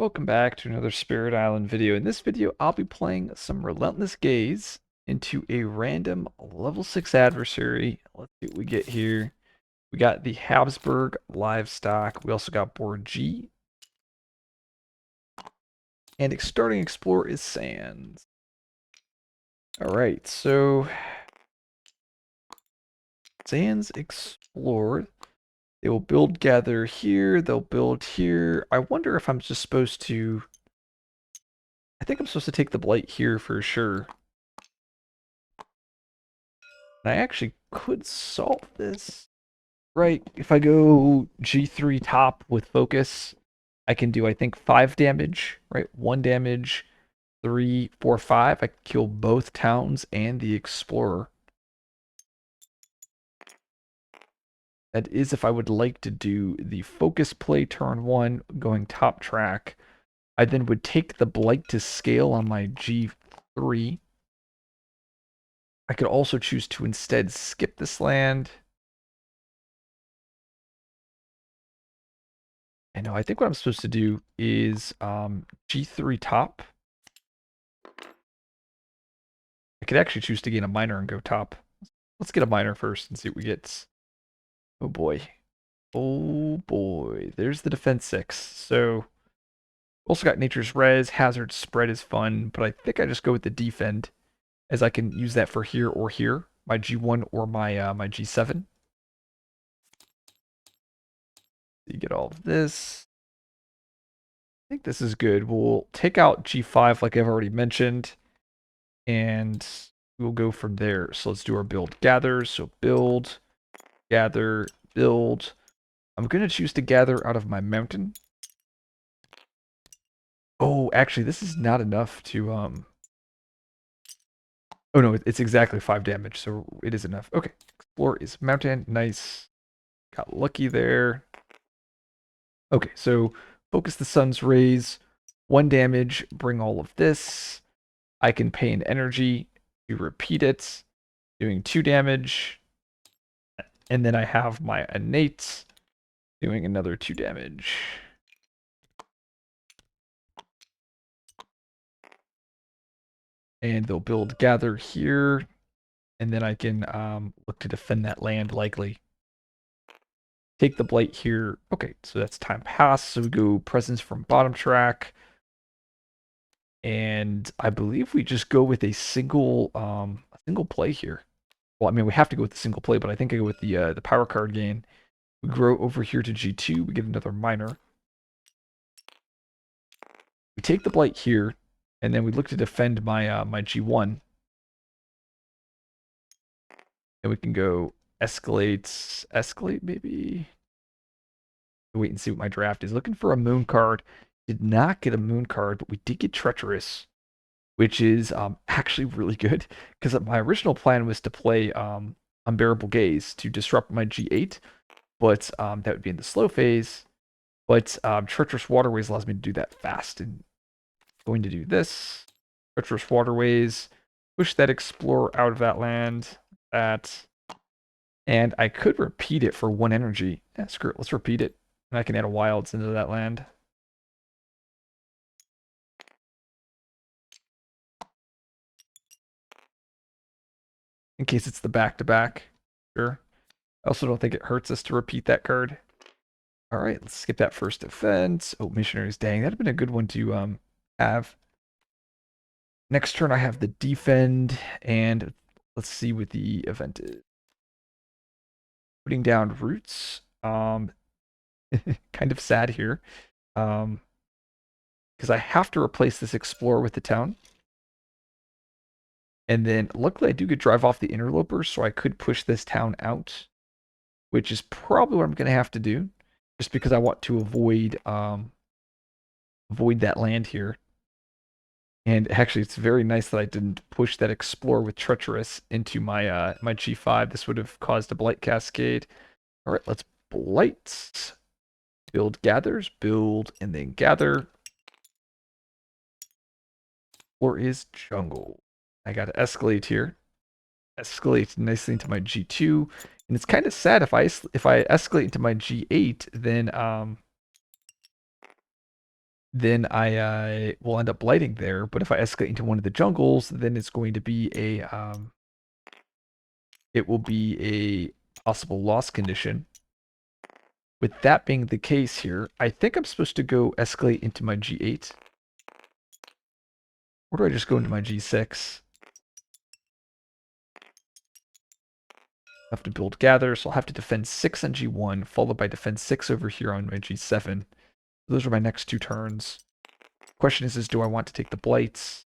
Welcome back to another Spirit Island video. In this video, I'll be playing some Relentless Gaze into a random level 6 adversary. Let's see what we get here. We got the Habsburg Livestock. We also got board G. And starting Explore is Sands. Alright, so Sands explored. They will build, gather here. They'll build here. I wonder if I'm just supposed to... I think I'm supposed to take the blight here for sure. I actually could solve this. Right, if I go G3 top with focus, I can do, I think, 5 damage, right? 1 damage, 3, 4, 5. I can kill both towns and the explorer. That is if I would like to do the focus play turn 1, going top track. I then would take the blight to scale on my G3. I could also choose to instead skip this land. And no, I think what I'm supposed to do is G3 top. I could actually choose to gain a minor and go top. Let's get a minor first and see what we get. Oh boy. Oh boy. There's the defense 6. So, also got nature's res. Hazard spread is fun, but I think I just go with the defend, as I can use that for here or here. My G1 or my G7. You get all of this. I think this is good. We'll take out G5 like I've already mentioned, and we'll go from there. So let's do our build gather. So build, gather, build. I'm going to choose to gather out of my mountain. Oh, actually, this is not enough to, Oh, no, it's exactly 5 damage, so it is enough. Okay, explore is mountain. Nice. Got lucky there. Okay, so focus the sun's rays. 1 damage, bring all of this. I can pay an energy to repeat it, doing 2 damage. And then I have my innate doing another 2 damage. And they'll build gather here. And then I can look to defend that land likely. Take the blight here. Okay, so that's time pass. So we go presence from bottom track. And I believe we just go with a single play here. Well, I mean, we have to go with the single play, but I think I go with the power card gain. We grow over here to G2. We get another minor. We take the blight here, and then we look to defend my my G1. And we can go escalate maybe. Wait and see what my draft is. Looking for a moon card. Did not get a moon card, but we did get treacherous, which is actually really good because my original plan was to play unbearable gaze to disrupt my G8, but that would be in the slow phase. But treacherous waterways allows me to do that fast, and going to do this. Treacherous waterways, push that explorer out of that land. That, and I could repeat it for 1 energy. Yeah, screw it. Let's repeat it, and I can add a wilds into that land. In case it's the back-to-back. Sure. I also don't think it hurts us to repeat that card. Alright, let's skip that first defense. Oh, missionaries. Dang, that'd have been a good one to have. Next turn I have the defend, and let's see what the event is. Putting down roots. Kind of sad here. Because I have to replace this explorer with the town. And then luckily I do get drive off the interlopers, so I could push this town out, which is probably what I'm going to have to do, just because I want to avoid that land here. And actually, it's very nice that I didn't push that explorer with treacherous into my my G5. This would have caused a blight cascade. All right, let's blight. Build gathers, build, and then gather. Or is jungle. I got to escalate here. Escalate nicely into my G2. And it's kind of sad if I escalate into my G8, then then I will end up blighting there. But if I escalate into one of the jungles, then it's going to be it will be a possible loss condition. With that being the case here, I think I'm supposed to go escalate into my G8. Or do I just go into my G6? I have to build gather, so I'll have to defend 6 on G1, followed by defend 6 over here on my G7. Those are my next 2 turns. Question is do I want to take the blights?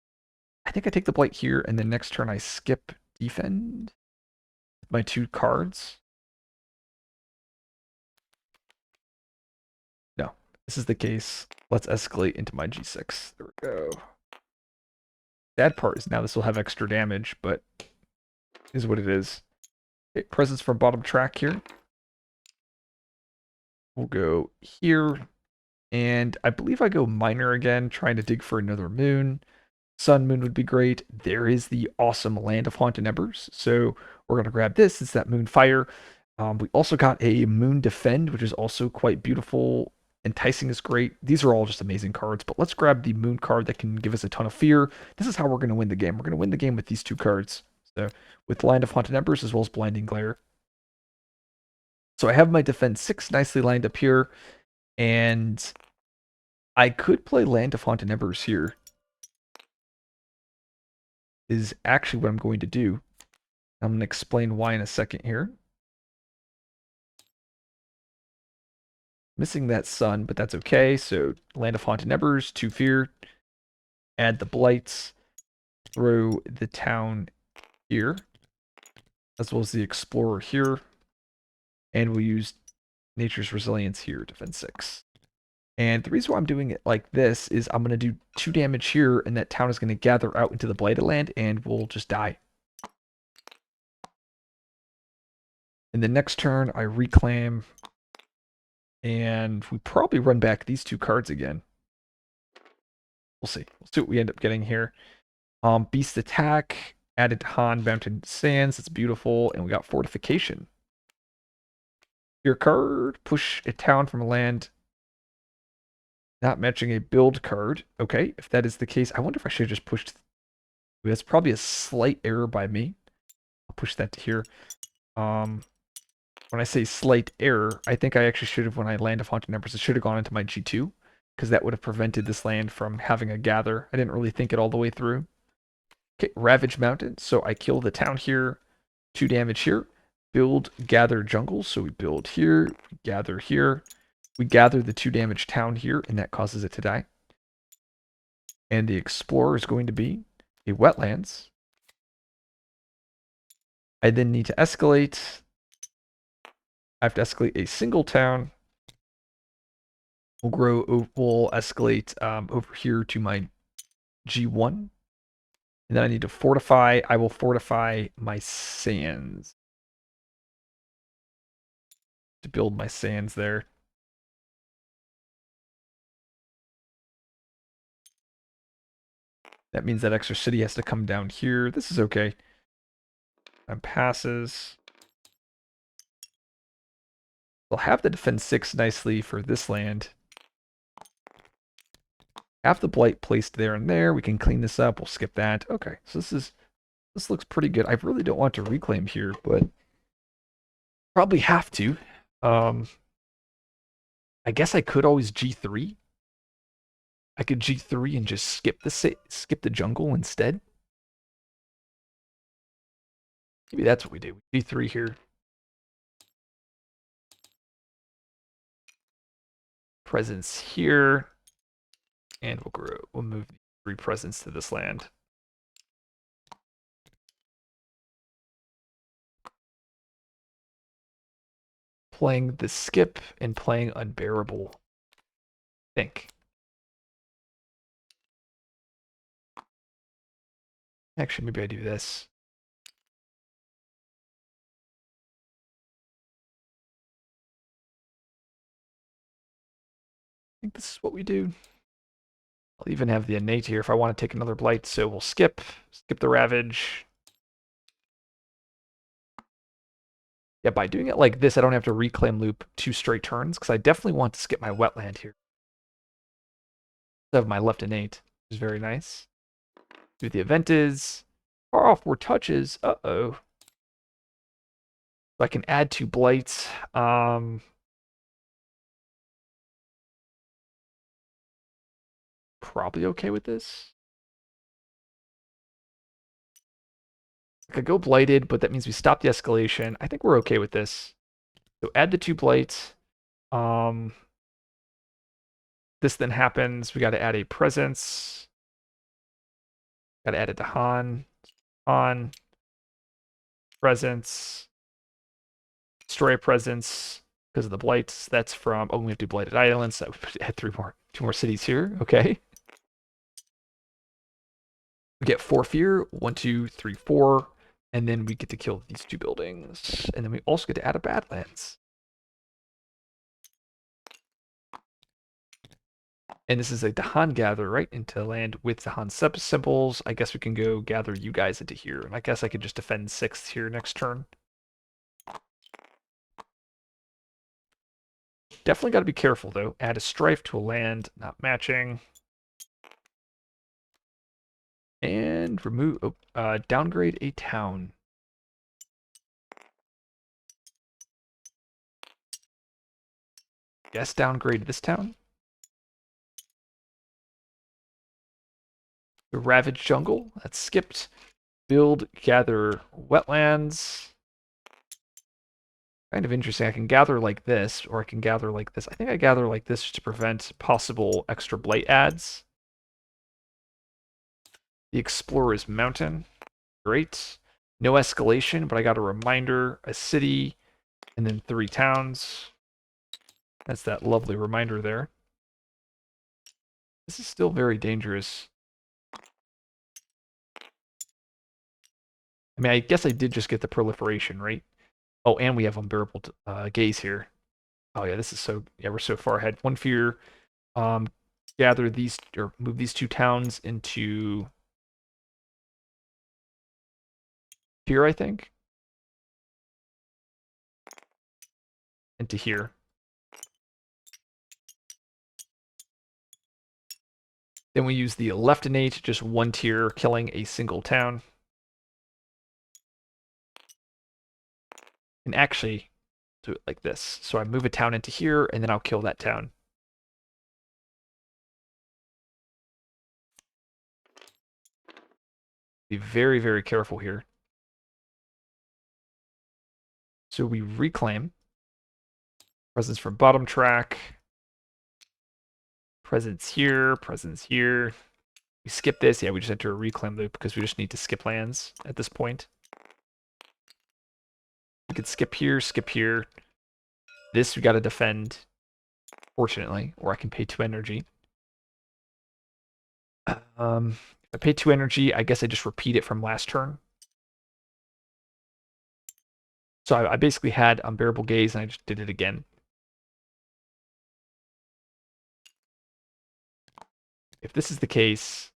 I think I take the blight here, and then next turn I skip defend my 2 cards. No, this is the case. Let's escalate into my G6. There we go. Bad part is now this will have extra damage, but is what it is. Okay, presence from bottom track here. We'll go here, and I believe I go minor again, trying to dig for another moon. Sun Moon would be great. There is the awesome Land of Haunted Embers. So we're going to grab this. It's that Moon Fire. We also got a Moon Defend, which is also quite beautiful. Enticing is great. These are all just amazing cards, but let's grab the Moon card that can give us a ton of fear. This is how we're going to win the game. We're going to win the game with these 2 cards. So with Land of Haunted Embers as well as Blinding Glare. So I have my Defense 6 nicely lined up here, and I could play Land of Haunted Embers here. Is actually what I'm going to do. I'm going to explain why in a second here. Missing that sun, but that's okay. So Land of Haunted Embers, 2 fear. Add the blights. Throw the town here. As well as the explorer here. And we'll use Nature's Resilience here, defense 6. And the reason why I'm doing it like this is I'm going to do 2 damage here, and that town is going to gather out into the Blighted Land, and we'll just die. In the next turn, I reclaim, and we probably run back these 2 cards again. We'll see. We'll see what we end up getting here. Beast Attack, added Han Mountain Sands. That's beautiful, and we got Fortification. Your card, push a town from a land. Not matching a build card. Okay, if that is the case, I wonder if I should have just pushed. That's probably a slight error by me. I'll push that to here. When I say slight error, I think I actually should have, when I land of Haunted Embers, it should have gone into my G2, because that would have prevented this land from having a gather. I didn't really think it all the way through. Okay, Ravage Mountain. So I kill the town here, 2 damage here. Build, gather jungle. So we build here, we gather here. We gather the 2 damage town here, and that causes it to die. And the explorer is going to be a wetlands. I then need to escalate. I have to escalate a single town. We'll escalate over here to my G1. And then I need to fortify. I will fortify my sands. To build my sands there. That means that extra city has to come down here. This is okay. And passes. I'll have the defense 6 nicely for this land. Have the blight placed there and there. We can clean this up. We'll skip that. Okay, so this looks pretty good. I really don't want to reclaim here, but probably have to. I guess I could always G3. I could G3 and just skip the jungle instead. Maybe that's what we do. G3 here. Presence here. And we'll move the 3 presence to this land. Playing the skip and playing unbearable. I think. Actually, maybe I do this. I think this is what we do. I'll even have the innate here if I want to take another blight, so we'll skip the ravage. Yeah, by doing it like this, I don't have to reclaim loop 2 straight turns, because I definitely want to skip my wetland here. I have my left innate, which is very nice. See what the event is. Far off 4 touches. Uh-oh. So I can add 2 blights. Probably okay with this. I could go blighted, but that means we stop the escalation. I think we're okay with this. So add the 2 blights. This then happens. We got to add a presence. Got to add it to Han. Han. Presence. Destroy a presence because of the blights. That's from. Oh, we have to do blighted islands. So we had 2 more cities here. Okay. We get 4 fear. 1, 2, 3, 4. And then we get to kill these 2 buildings. And then we also get to add a Badlands. And this is a Dahan gather right into land with Dahan symbols. I guess we can go gather you guys into here. And I guess I could just defend 6th here next turn. Definitely got to be careful, though. Add a strife to a land, not matching. And remove, downgrade a town. Yes, downgrade this town. The Ravaged Jungle, that's skipped. Build, gather wetlands. Kind of interesting. I can gather like this, or I can gather like this. I think I gather like this to prevent possible extra blight adds. The Explorer's Mountain. Great. No escalation, but I got a reminder, a city, and then 3 towns. That's that lovely reminder there. This is still very dangerous. I mean, I guess I did just get the proliferation, right? Oh, and we have unbearable gaze here. Oh yeah, this is so, yeah, we're so far ahead. 1 fear. Gather these, or move these 2 towns into here, I think. Into here. Then we use the left innate, just 1 tier, killing a single town. And actually do it like this. So I move a town into here, and then I'll kill that town. Be very, very careful here. So we reclaim. Presence from bottom track. Presence here, presence here. We skip this. Yeah, we just enter a reclaim loop because we just need to skip lands at this point. We could skip here, skip here. This we got to defend, fortunately, or I can pay 2 energy. If I pay 2 energy, I guess I just repeat it from last turn. So I basically had Unbearable Gaze, and I just did it again. If this is the case,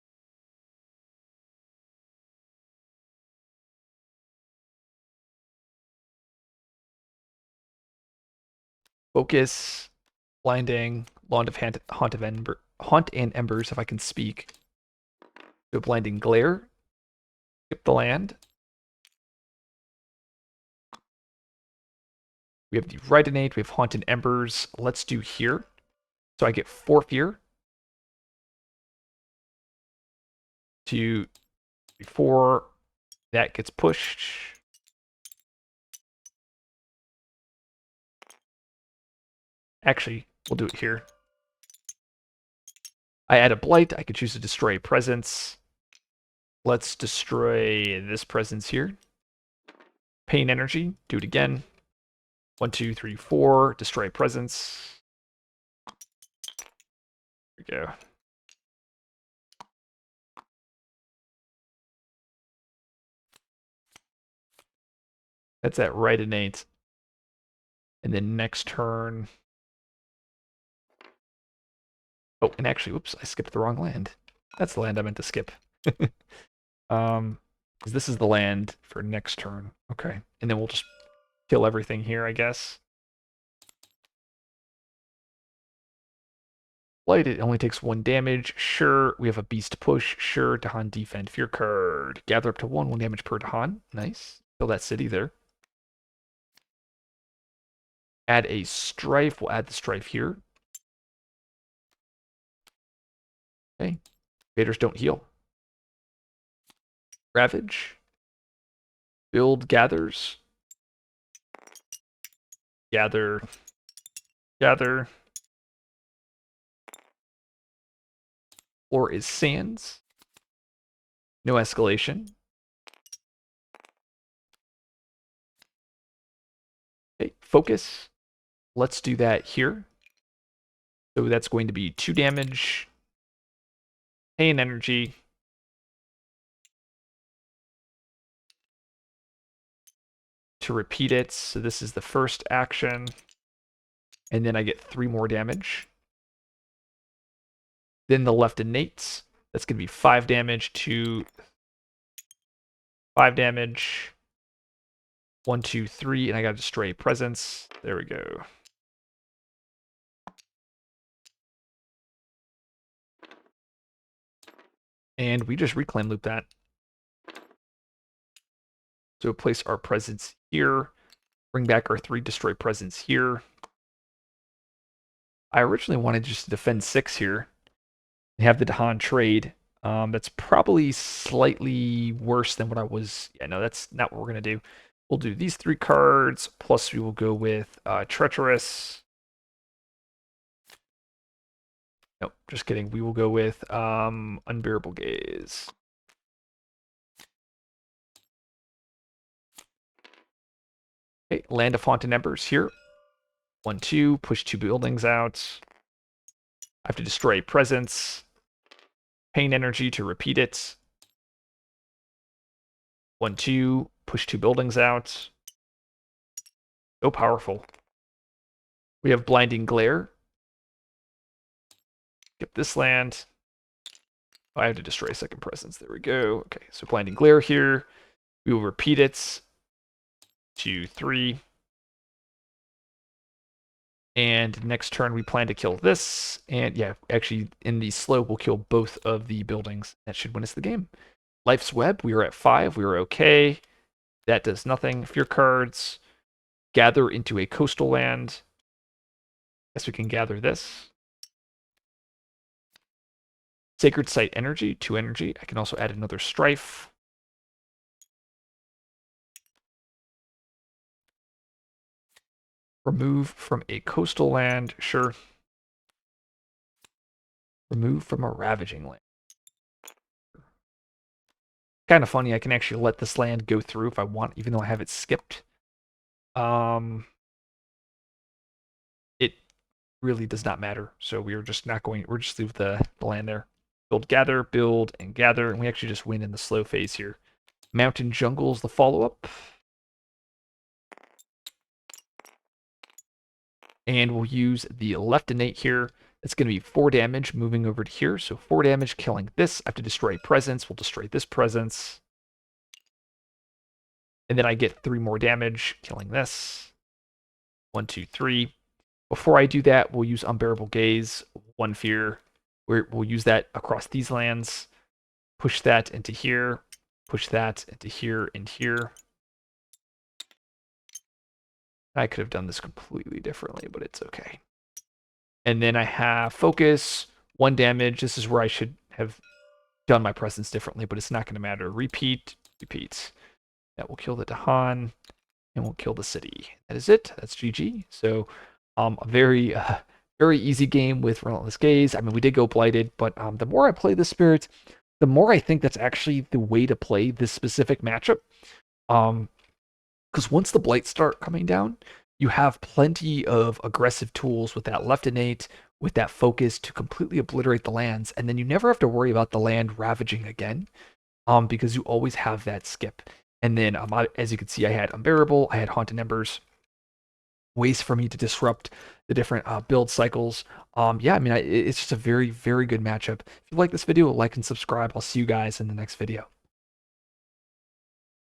focus, blinding, haunt and embers, if I can speak. Do a blinding glare, skip the land. We have the right innate, we have haunt and embers. Let's do here. So I get 4 fear. 2, 3, 4. That gets pushed. Actually, we'll do it here. I add a blight. I could choose to destroy a presence. Let's destroy this presence here. Pain energy. Do it again. 1, 2, 3, 4. Destroy a presence. There we go. That's that right innate. And then next turn. Oh, and actually, whoops, I skipped the wrong land. That's the land I meant to skip. Because this is the land for next turn. Okay, and then we'll just kill everything here, I guess. Blighted, it only takes 1 damage. Sure. We have a beast push. Sure. Dahan defend. Fear card. Gather up to 1 damage per Dahan. Nice. Kill that city there. Add a strife. We'll add the strife here. Okay. Invaders don't heal. Ravage. Build gathers. Gather. Gather. Or is sands. No escalation. Okay, focus. Let's do that here. So that's going to be 2 damage. Pain energy. To repeat it. So this is the first action. And then I get 3 more damage. Then the left innates. That's going to be 5 damage to 5 damage. 1, 2, 3, and I got to destroy a presence. There we go. And we just reclaim loop that. So place our presence here. Bring back our 3 destroy presence here. I originally wanted just to defend 6 here. And have the Dahan trade. That's probably slightly worse than what I was. Yeah, no, that's not what we're going to do. We'll do these 3 cards, plus we will go with Treacherous. Nope, just kidding. We will go with Unbearable Gaze. Okay, Land of Haunted Embers here. 1, 2, push 2 buildings out. I have to destroy a presence. Pain energy to repeat it. 1, 2, push 2 buildings out. So powerful. We have Blinding Glare. Get this land. Oh, I have to destroy a second presence. There we go. Okay, so Blinding Glare here. We will repeat it. 2, 3. And next turn, we plan to kill this. And yeah, actually, in the slow, we'll kill both of the buildings. That should win us the game. Life's Web, we are at 5. We are okay. That does nothing. Fear cards. Gather into a coastal land. Guess we can gather this. Sacred Site Energy, 2 energy. I can also add another Strife. Remove from a coastal land, sure. Remove from a ravaging land. Kind of funny, I can actually let this land go through if I want, even though I have it skipped. It really does not matter, so we're just leave the land there. Build, and gather, and we actually just win in the slow phase here. Mountain Jungle's the follow-up. And we'll use the left innate here. It's going to be 4 damage moving over to here. So 4 damage killing this. I have to destroy a presence. We'll destroy this presence. And then I get 3 more damage killing this. 1, 2, 3. Before I do that, we'll use Unbearable Gaze, 1 fear. We'll use that across these lands. Push that into here. Push that into here and here. I could have done this completely differently, but it's okay. And then I have Focus, 1 damage. This is where I should have done my presence differently, but it's not going to matter. Repeat. That will kill the Dahan, and we'll kill the city. That is it. That's GG. So a very easy game with Relentless Gaze. I mean, we did go Blighted, but the more I play the Spirit, the more I think that's actually the way to play this specific matchup. Because once the blights start coming down, you have plenty of aggressive tools with that left innate, with that focus to completely obliterate the lands, and then you never have to worry about the land ravaging again, because you always have that skip. And then, as you can see, I had Unbearable, I had Haunted Embers, ways for me to disrupt the different build cycles. Yeah, I mean, it's just a very, very good matchup. If you like this video, like and subscribe. I'll see you guys in the next video.